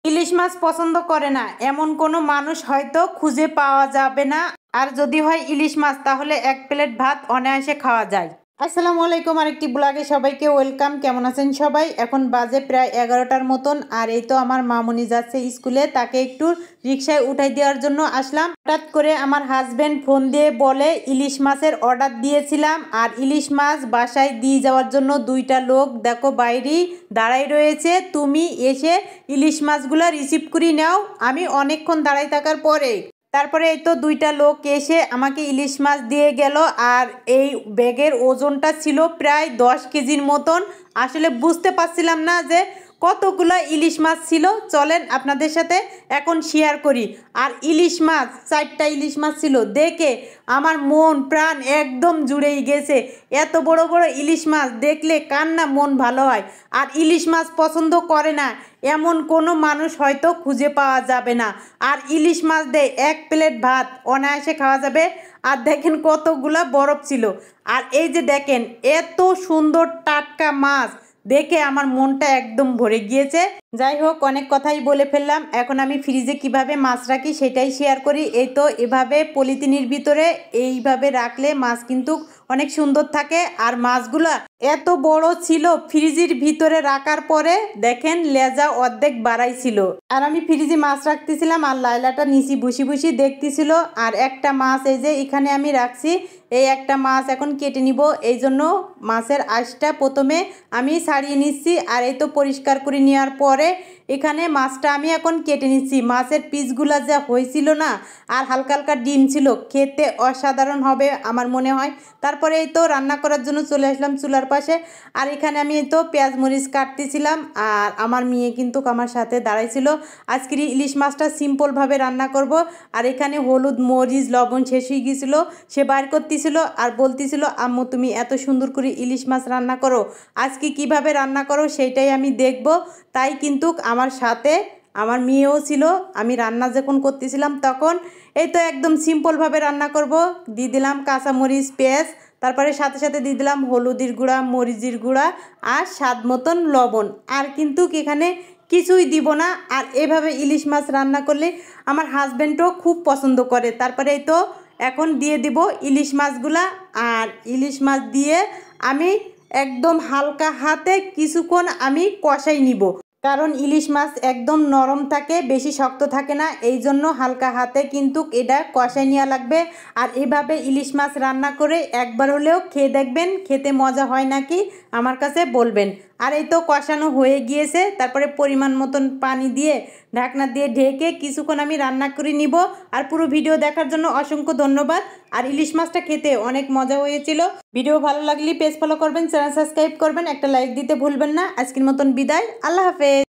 ইলিশ মাছ পছন্দ করে না এমন কোনো মানুষ হয়তো খুঁজে পাওয়া যাবে না। আর যদি হয় ইলিশ মাছ তাহলে এক প্লেট ভাত অনায়াসে খাওয়া যায়। আসসালামু আলাইকুম, আরেকটি ব্লগে সবাইকে ওয়েলকাম। কেমন আছেন সবাই? এখন বাজে প্রায় 11টার মতন। আর এই তো আমার মামুনি যাচ্ছে স্কুলে, তাকে একটু রিক্সায় উঠাই দেওয়ার জন্য আসলাম। হঠাৎ করে আমার হাজব্যান্ড ফোন দিয়ে বলে ইলিশ মাছের অর্ডার দিয়েছিলাম, আর ইলিশ মাছ বাসায় দিয়ে যাওয়ার জন্য দুইটা লোক দেখো বাইরেই দাঁড়াই রয়েছে, তুমি এসে ইলিশ মাছগুলো রিসিভ করে নাও। আমি অনেকক্ষণ দাঁড়াই থাকার পরে তারপরে এই তো দুইটা লোক এসে আমাকে ইলিশ মাছ দিয়ে গেল। আর এই ব্যাগের ওজনটা ছিল প্রায় 10 কেজির মতন। আসলে বুঝতে পারছিলাম না যে কতগুলো ইলিশ মাছ ছিল। চলেন আপনাদের সাথে এখন শেয়ার করি। আর ইলিশ মাছ 4টা ইলিশ মাছ ছিল, দেখে আমার মন প্রাণ একদম জুড়েই গেছে। এত বড় বড় ইলিশ মাছ দেখলে কার না মন ভালো হয়। আর ইলিশ মাছ পছন্দ করে না এমন কোনো মানুষ হয়তো খুঁজে পাওয়া যাবে না। আর ইলিশ মাছ দিয়ে এক প্লেট ভাত অনায়াসে খাওয়া যাবে। আর দেখেন কতগুলা বরফ ছিল। আর এই যে দেখেন এত সুন্দর টাটকা মাছ দেখে আমার মনটা একদম ভরে গিয়েছে। যাই হোক, অনেক কথাই বলে ফেললাম। এখন আমি ফ্রিজে কিভাবে মাছ রাখি সেটাই শেয়ার করি। এই তো এভাবে পলিথিনের ভিতরে এইভাবে রাখলে মাছ কিন্তু অনেক সুন্দর থাকে। আর মাছগুলা এত বড় ছিল, ফ্রিজের ভিতরে রাখার পরে দেখেন লেজা অর্ধেক বাড়াইছিল। আর আমি ফ্রিজে মাছ রাখতেছিলাম আর লাইলাটা নিচে বসি বসি দেখতেছিল। আর একটা মাছ এই যে এখানে আমি রাখছি, এই একটা মাছ এখন কেটে নিব। এই জন্য মাছের আঁশটা প্রথমে আমি ছাড়িয়ে নিচ্ছি। আর এই তো পরিষ্কার করে নেওয়ার পরে এখানে মাছটা আমি এখন কেটে নিচ্ছি। মাছের পিসগুলা যা হয়েছিল না, আর হালকা হালকা ডিম ছিল, খেতে অসাধারণ হবে আমার মনে হয়। তারপরে এই তো রান্না করার জন্য চলে আসলাম চুলার পাশে। আর এখানে আমি এই তো পেঁয়াজ মরিচ কাটতেছিলাম। আর আমার মেয়ে কিন্তু আমার সাথে দাঁড়াইছিল। আজকের ইলিশ মাছটা সিম্পলভাবে রান্না করব। আর এখানে হলুদ মরিচ লবণ শেষ হয়ে গিয়েছিল, সে বাইর করতেছিল আর বলতেছিল আম্মু তুমি এত সুন্দর করে ইলিশ মাছ রান্না করো, আজকে কিভাবে রান্না করো সেইটাই আমি দেখব। তাই কিন্তু আমার সাথে আমার মেয়েও ছিল। আমি রান্না যখন করতেছিলাম তখন এই তো একদম সিম্পলভাবে রান্না করব। দিয়ে দিলাম কাঁচামরিচ পেঁয়াজ, তারপরে সাথে সাথে দিয়ে দিলাম হলুদের গুঁড়া মরিচের গুঁড়া আর স্বাদ মতন লবণ। আর কিন্তু এখানে কিছুই দিব না। আর এভাবে ইলিশ মাছ রান্না করলে আমার হাজব্যান্ডও খুব পছন্দ করে। তারপরে এই তো এখন দিয়ে দিব ইলিশ মাছগুলা। আর ইলিশ মাছ দিয়ে আমি একদম হালকা হাতে কিছুক্ষণ আমি কষাই নিব, কারণ ইলিশ মাছ একদম নরম থাকে, বেশি শক্ত থাকে না। এই জন্য হালকা হাতে কিন্তু এটা কষাই নেওয়া লাগবে। আর এভাবে ইলিশ মাছ রান্না করে একবার হলেও খেয়ে দেখবেন, খেতে মজা হয় নাকি আমার কাছে বলবেন। আর এই তো কষানো হয়ে গিয়েছে। তারপরে পরিমাণ মতন পানি দিয়ে ঢাকনা দিয়ে ঢেকে কিছুক্ষণ আমি রান্না করে নিব। আর পুরো ভিডিও দেখার জন্য অসংখ্য ধন্যবাদ। আর ইলিশ মাছটা খেতে অনেক মজা হয়েছিল। ভিডিও ভালো লাগলে পেজ ফলো করবেন, চ্যানেল সাবস্ক্রাইব করবেন, একটা লাইক দিতে ভুলবেন না। আজকের মতন বিদায়, আল্লাহ হাফেজ।